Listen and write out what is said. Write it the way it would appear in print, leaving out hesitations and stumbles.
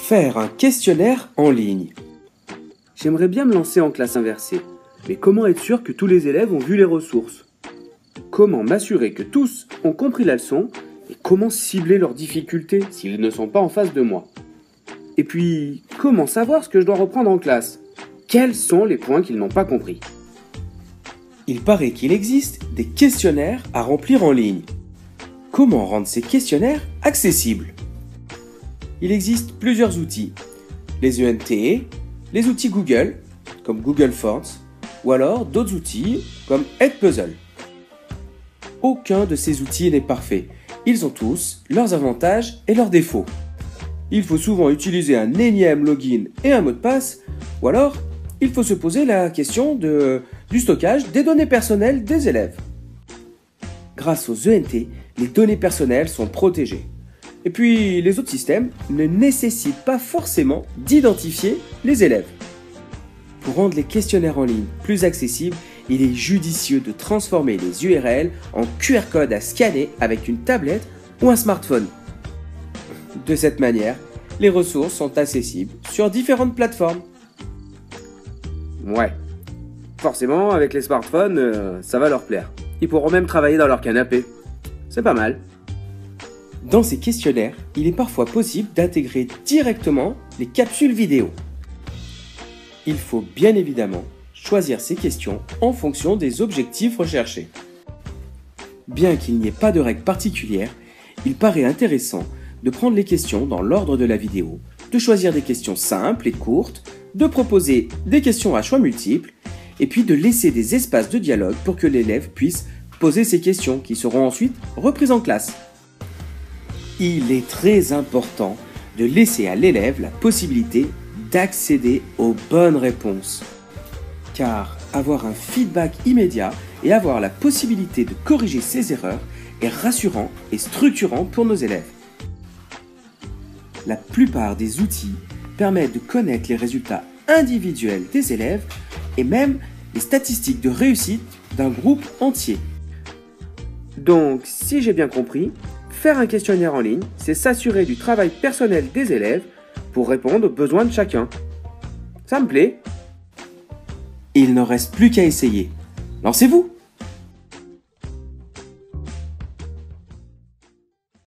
Faire un questionnaire en ligne. J'aimerais bien me lancer en classe inversée, mais comment être sûr que tous les élèves ont vu les ressources? Comment m'assurer que tous ont compris la leçon et comment cibler leurs difficultés s'ils ne sont pas en face de moi? Et puis, comment savoir ce que je dois reprendre en classe? Quels sont les points qu'ils n'ont pas compris? Il paraît qu'il existe des questionnaires à remplir en ligne. Comment rendre ces questionnaires accessibles? Il existe plusieurs outils. Les ENT, les outils Google, comme Google Forms, ou alors d'autres outils comme Edpuzzle. Aucun de ces outils n'est parfait. Ils ont tous leurs avantages et leurs défauts. Il faut souvent utiliser un énième login et un mot de passe, ou alors il faut se poser la question du stockage des données personnelles des élèves. Grâce aux ENT, les données personnelles sont protégées. Et puis, les autres systèmes ne nécessitent pas forcément d'identifier les élèves. Pour rendre les questionnaires en ligne plus accessibles, il est judicieux de transformer les URL en QR code à scanner avec une tablette ou un smartphone. De cette manière, les ressources sont accessibles sur différentes plateformes. Ouais, forcément, avec les smartphones, ça va leur plaire. Ils pourront même travailler dans leur canapé. C'est pas mal. Dans ces questionnaires, il est parfois possible d'intégrer directement les capsules vidéo. Il faut bien évidemment choisir ces questions en fonction des objectifs recherchés. Bien qu'il n'y ait pas de règle particulière, il paraît intéressant de prendre les questions dans l'ordre de la vidéo, de choisir des questions simples et courtes, de proposer des questions à choix multiples, et puis de laisser des espaces de dialogue pour que l'élève puisse poser ses questions qui seront ensuite reprises en classe. Il est très important de laisser à l'élève la possibilité d'accéder aux bonnes réponses. Car avoir un feedback immédiat et avoir la possibilité de corriger ses erreurs est rassurant et structurant pour nos élèves. La plupart des outils permettent de connaître les résultats individuels des élèves et même les statistiques de réussite d'un groupe entier. Donc, si j'ai bien compris, faire un questionnaire en ligne, c'est s'assurer du travail personnel des élèves pour répondre aux besoins de chacun. Ça me plaît. Il n'en reste plus qu'à essayer. Lancez-vous!